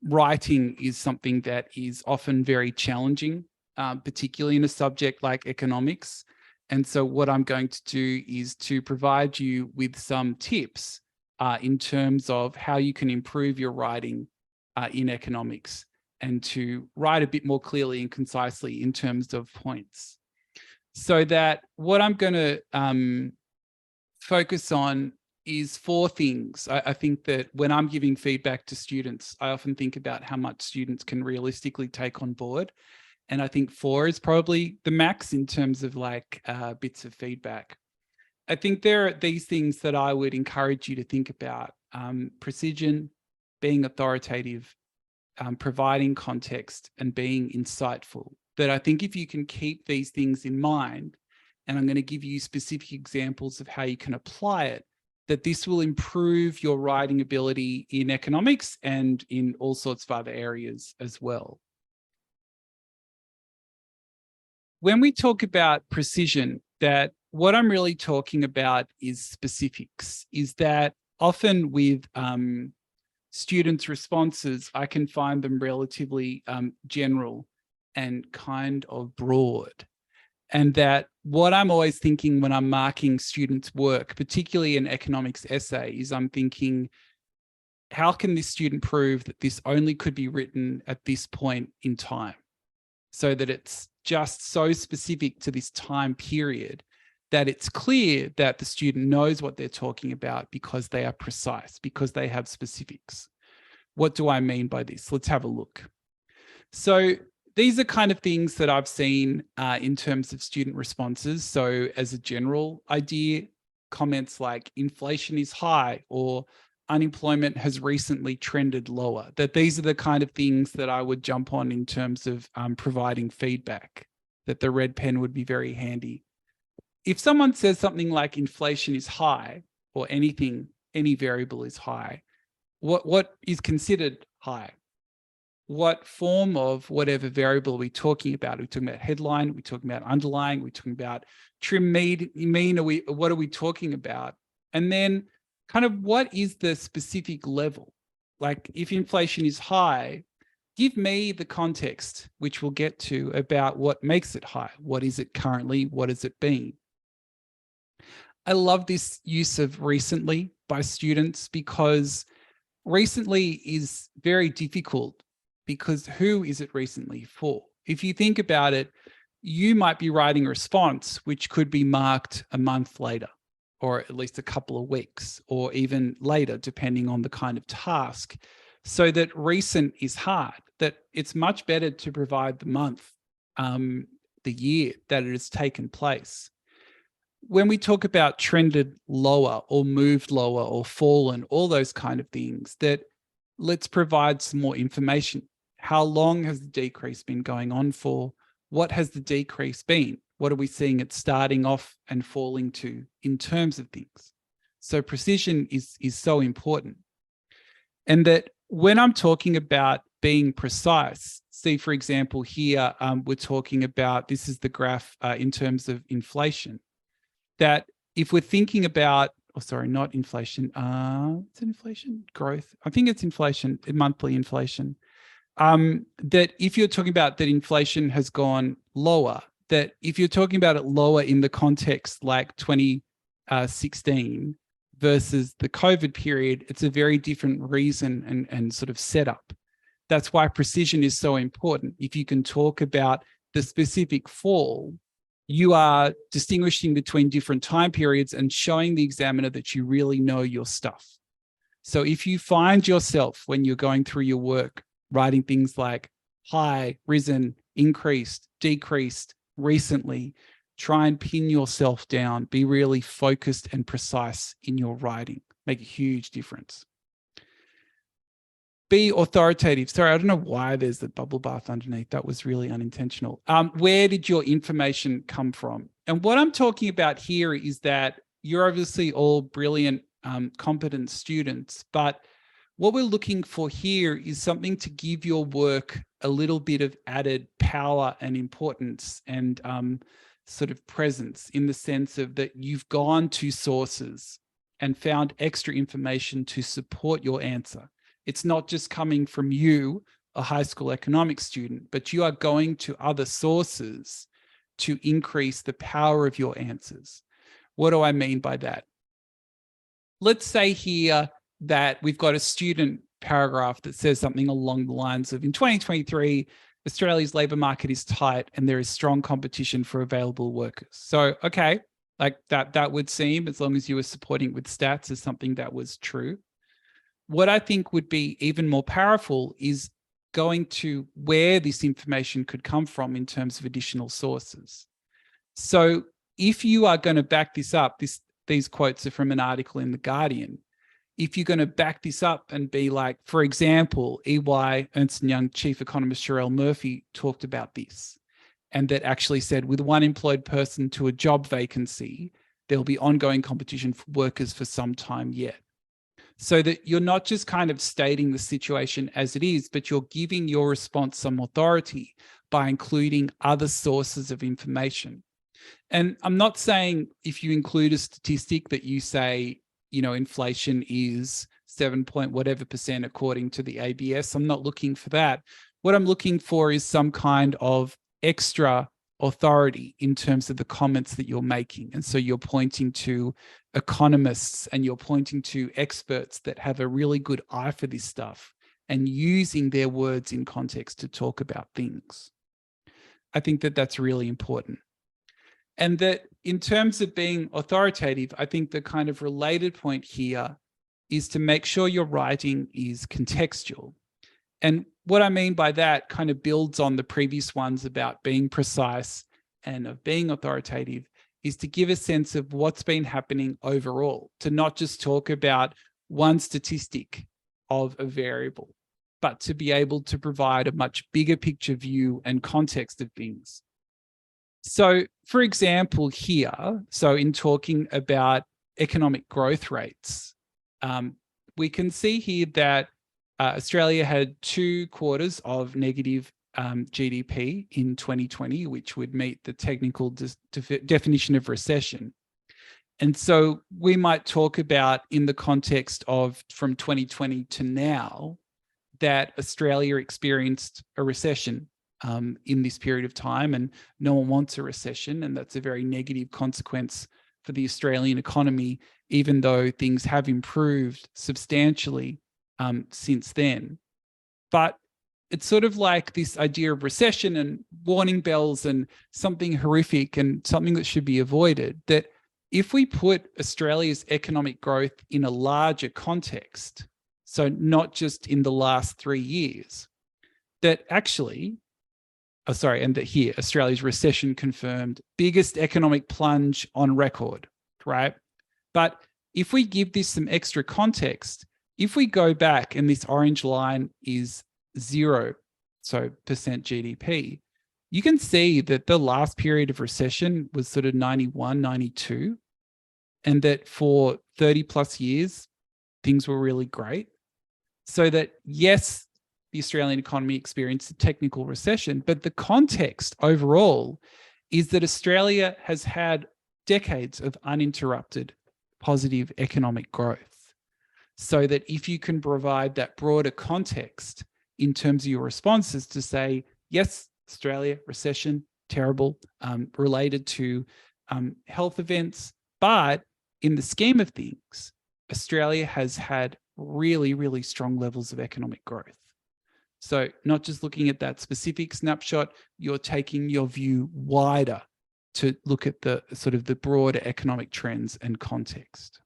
writing is something that is often very challenging, particularly in a subject like economics. And so what I'm going to do is to provide you with some tips in terms of how you can improve your writing in economics and to write a bit more clearly and concisely in terms of points. So that what I'm going to focus on is 4 things. I think that when I'm giving feedback to students, I often think about how much students can realistically take on board. And I think 4 is probably the max in terms of like bits of feedback. I think there are these things that I would encourage you to think about: precision, being authoritative, providing context, and being insightful. That I think if you can keep these things in mind, and I'm going to give you specific examples of how you can apply it, that this will improve your writing ability in economics and in all sorts of other areas as well. When we talk about precision, that what I'm really talking about is specifics, is that often with students' responses, I can find them relatively general and kind of broad. And that what I'm always thinking when I'm marking students' work, particularly an economics essay, is I'm thinking, how can this student prove that this only could be written at this point in time? So that it's just so specific to this time period that it's clear that the student knows what they're talking about because they are precise, because they have specifics. What do I mean by this? Let's have a look. So these are kind of things that I've seen in terms of student responses. So as a general idea, comments like inflation is high or unemployment has recently trended lower, that these are the kind of things that I would jump on in terms of providing feedback, that the red pen would be very handy. If someone says something like inflation is high or anything, any variable is high, what is considered high? What form of whatever variable are we talking about? Are we talking about headline? Are we talking about underlying? Are we talking about trim mean? What are we talking about? And then kind of what is the specific level? Like if inflation is high, give me the context, which we'll get to, about what makes it high. What is it currently? What has it been? I love this use of recently by students because recently is very difficult, because who is it recently for? If you think about it, you might be writing a response which could be marked a month later, or at least a couple of weeks, or even later, depending on the kind of task. So that recent is hard, that it's much better to provide the month, the year that it has taken place. When we talk about trended lower or moved lower or fallen, all those kind of things, that let's provide some more information. How long has the decrease been going on for? What has the decrease been? What are we seeing it starting off and falling to in terms of things? So precision is so important. And that when I'm talking about being precise, see, for example, here, we're talking about, this is the graph in terms of inflation. That if we're thinking about, oh, sorry, not inflation. Is it inflation? Growth? I think it's inflation, monthly inflation. That if you're talking about that inflation has gone lower, that if you're talking about it lower in the context like 2016 versus the COVID period, it's a very different reason and sort of setup. That's why precision is so important. If you can talk about the specific fall, you are distinguishing between different time periods and showing the examiner that you really know your stuff. So if you find yourself, when you're going through your work, writing things like high, risen, increased, decreased, recently, try and pin yourself down, be really focused and precise in your writing, make a huge difference. Be authoritative. Sorry, I don't know why there's the bubble bath underneath. That was really unintentional. Where did your information come from? And what I'm talking about here is that you're obviously all brilliant, competent students, but what we're looking for here is something to give your work a little bit of added power and importance and sort of presence, in the sense of that you've gone to sources and found extra information to support your answer. It's not just coming from you, a high school economics student, but you are going to other sources to increase the power of your answers. What do I mean by that? Let's say here that we've got a student paragraph that says something along the lines of, in 2023, Australia's labour market is tight and there is strong competition for available workers. So, okay, like that would seem, as long as you were supporting it with stats, as something that was true. What I think would be even more powerful is going to where this information could come from in terms of additional sources. So if you are going to back this up, these quotes are from an article in The Guardian. If you're going to back this up and be like, for example, EY, Ernst & Young chief economist Sherelle Murphy talked about this, and that actually said with one employed person to a job vacancy, there'll be ongoing competition for workers for some time yet. So that you're not just kind of stating the situation as it is, but you're giving your response some authority by including other sources of information. And I'm not saying if you include a statistic that you say, you know, inflation is 7 point whatever % according to the ABS. I'm not looking for that. What I'm looking for is some kind of extra authority in terms of the comments that you're making. And so you're pointing to economists and you're pointing to experts that have a really good eye for this stuff and using their words in context to talk about things. I think that that's really important. And that in terms of being authoritative, I think the kind of related point here is to make sure your writing is contextual. And what I mean by that kind of builds on the previous ones about being precise and of being authoritative, is to give a sense of what's been happening overall, to not just talk about one statistic of a variable, but to be able to provide a much bigger picture view and context of things. So, for example, here, so in talking about economic growth rates, we can see here that Australia had 2 quarters of negative GDP in 2020, which would meet the technical definition of recession. And so we might talk about, in the context of from 2020 to now, that Australia experienced a recession in this period of time, and no one wants a recession, and that's a very negative consequence for the Australian economy, even though things have improved substantially since then. But it's sort of like this idea of recession and warning bells and something horrific and something that should be avoided, that if we put Australia's economic growth in a larger context, so not just in the last 3 years, that actually, and that here, Australia's recession confirmed, biggest economic plunge on record, right? But if we give this some extra context, if we go back and this orange line is 0% GDP, you can see that the last period of recession was sort of 91, 92, and that for 30 plus years, things were really great. So that, yes, the Australian economy experienced a technical recession, but the context overall is that Australia has had decades of uninterrupted positive economic growth. So that if you can provide that broader context in terms of your responses to say, yes, Australia, recession, terrible, related to health events, but in the scheme of things, Australia has had really, really strong levels of economic growth. So not just looking at that specific snapshot, you're taking your view wider to look at the sort of the broader economic trends and context.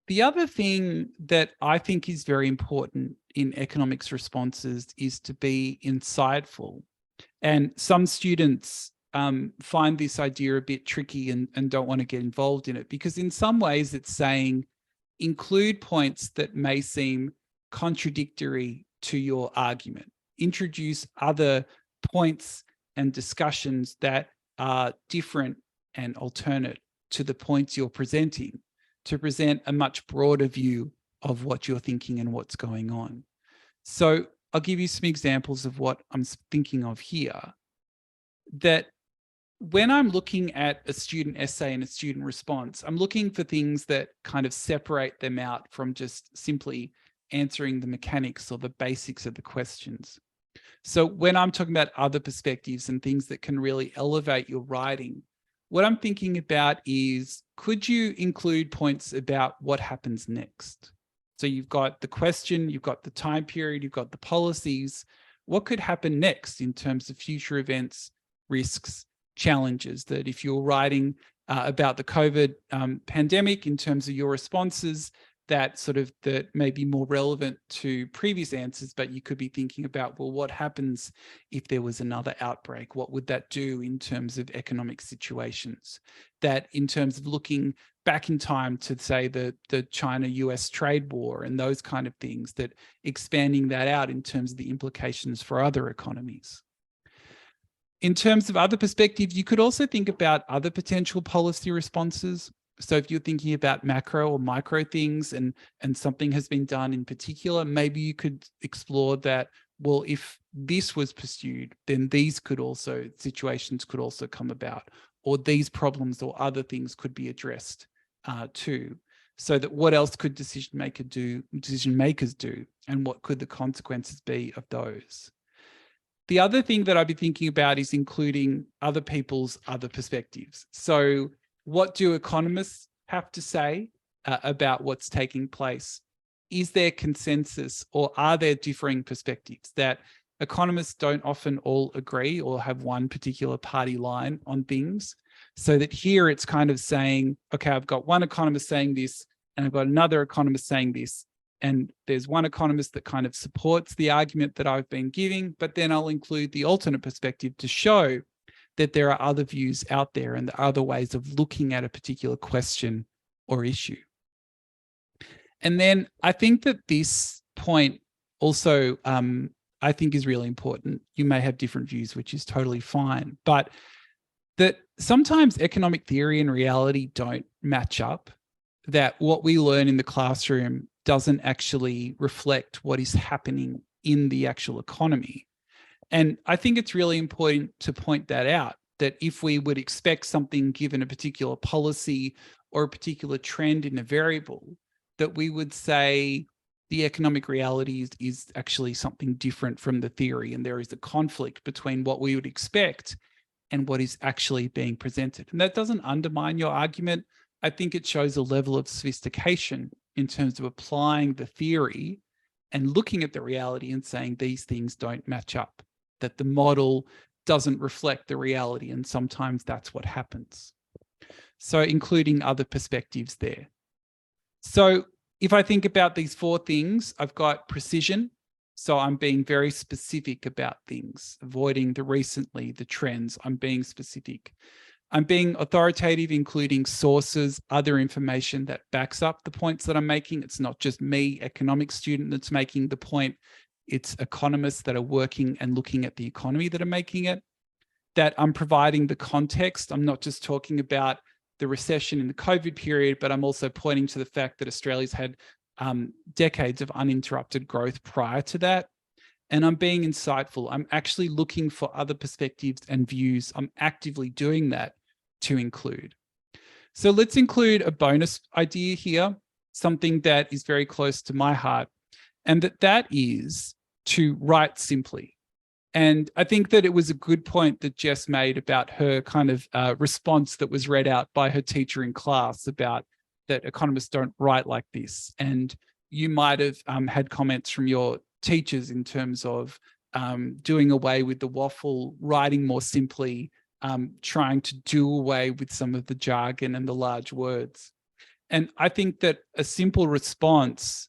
The other thing that I think is very important in economics responses is to be insightful. And some students find this idea a bit tricky and don't want to get involved in it, because in some ways it's saying include points that may seem contradictory to your argument. Introduce other points and discussions that are different and alternate to the points you're presenting, to present a much broader view of what you're thinking and what's going on. So I'll give you some examples of what I'm thinking of here. That when I'm looking at a student essay and a student response, I'm looking for things that kind of separate them out from just simply answering the mechanics or the basics of the questions. So when I'm talking about other perspectives and things that can really elevate your writing, what I'm thinking about is, could you include points about what happens next? So you've got the question, you've got the time period, you've got the policies. What could happen next in terms of future events, risks, challenges? That if you're writing about the COVID pandemic in terms of your responses, that may be more relevant to previous answers, but you could be thinking about, well, what happens if there was another outbreak? What would that do in terms of economic situations? That in terms of looking back in time to, say, the China-US trade war and those kind of things, that expanding that out in terms of the implications for other economies. In terms of other perspectives, you could also think about other potential policy responses. So if you're thinking about macro or micro things and something has been done in particular, maybe you could explore that, well, if this was pursued, then situations could also come about, or these problems or other things could be addressed too. So that what else could decision makers do, and what could the consequences be of those? The other thing that I'd be thinking about is including other people's other perspectives. So what do economists have to say about what's taking place? Is there consensus, or are there differing perspectives? That economists don't often all agree or have one particular party line on things. So that here it's kind of saying, okay, I've got one economist saying this, and I've got another economist saying this. And there's one economist that kind of supports the argument that I've been giving, but then I'll include the alternate perspective to show that there are other views out there and there are other ways of looking at a particular question or issue. And then I think that this point also, I think, is really important. You may have different views, which is totally fine, but that sometimes economic theory and reality don't match up, that what we learn in the classroom doesn't actually reflect what is happening in the actual economy. And I think it's really important to point that out, that if we would expect something given a particular policy or a particular trend in a variable, that we would say the economic reality is actually something different from the theory, and there is a conflict between what we would expect and what is actually being presented. And that doesn't undermine your argument. I think it shows a level of sophistication in terms of applying the theory and looking at the reality and saying these things don't match up, that the model doesn't reflect the reality, and sometimes that's what happens. So including other perspectives there. So if I think about these four things, I've got precision. So I'm being very specific about things, avoiding the recently, the trends. I'm being specific. I'm being authoritative, including sources, other information that backs up the points that I'm making. It's not just me, economics student, that's making the point. It's economists that are working and looking at the economy that are making it. That I'm providing the context. I'm not just talking about the recession in the COVID period, but I'm also pointing to the fact that Australia's had decades of uninterrupted growth prior to that. And I'm being insightful. I'm actually looking for other perspectives and views. I'm actively doing that to include. So let's include a bonus idea here, something that is very close to my heart, and that is to write simply. And I think that it was a good point that Jess made about her kind of response that was read out by her teacher in class about that economists don't write like this. And you might have had comments from your teachers in terms of doing away with the waffle, writing more simply, trying to do away with some of the jargon and the large words. And I think that a simple response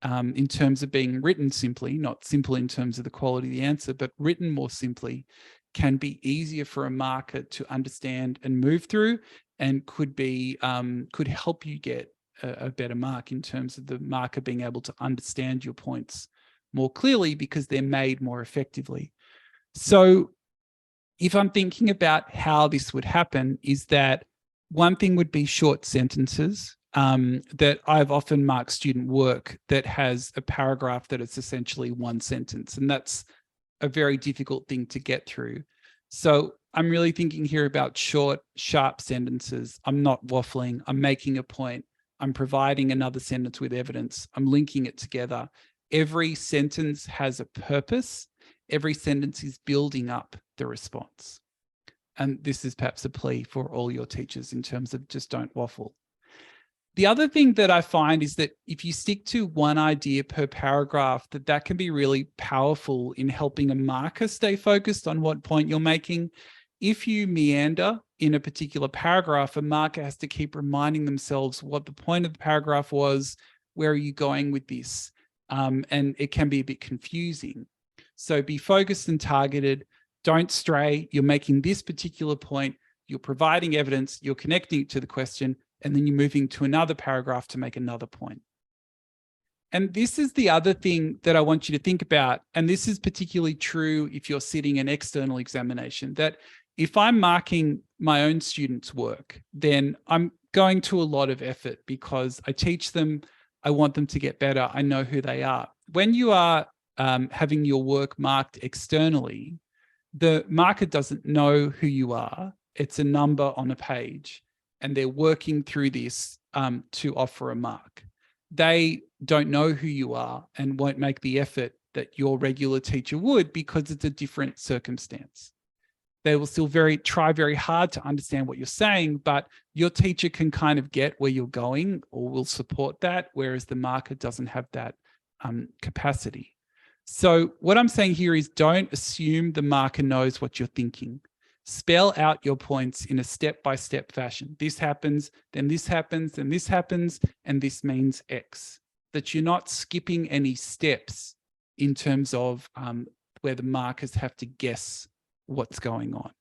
in terms of being written simply, not simple in terms of the quality of the answer, but written more simply, can be easier for a marker to understand and move through, and could help you get a better mark in terms of the marker being able to understand your points more clearly because they're made more effectively. So if I'm thinking about how this would happen, is that one thing would be short sentences. That I've often marked student work that has a paragraph that is essentially one sentence, and that's a very difficult thing to get through. So I'm really thinking here about short, sharp sentences. I'm not waffling. I'm making a point. I'm providing another sentence with evidence. I'm linking it together. Every sentence has a purpose. Every sentence is building up the response. And this is perhaps a plea for all your teachers in terms of just don't waffle. The other thing that I find is that if you stick to one idea per paragraph, that can be really powerful in helping a marker stay focused on what point you're making. If you meander in a particular paragraph, a marker has to keep reminding themselves what the point of the paragraph was, where are you going with this? And it can be a bit confusing. So be focused and targeted. Don't stray. You're making this particular point. You're providing evidence. You're connecting it to the question, and then you're moving to another paragraph to make another point. And this is the other thing that I want you to think about. And this is particularly true if you're sitting an external examination, that if I'm marking my own students' work, then I'm going to a lot of effort because I teach them, I want them to get better, I know who they are. When you are having your work marked externally, the marker doesn't know who you are. It's a number on a page, and they're working through this to offer a mark. They don't know who you are and won't make the effort that your regular teacher would because it's a different circumstance. They will still try very hard to understand what you're saying, but your teacher can kind of get where you're going or will support that, whereas the marker doesn't have that capacity. So what I'm saying here is don't assume the marker knows what you're thinking. Spell out your points in a step-by-step fashion. This happens, then this happens, then this happens, and this means X. That you're not skipping any steps in terms of where the markers have to guess what's going on.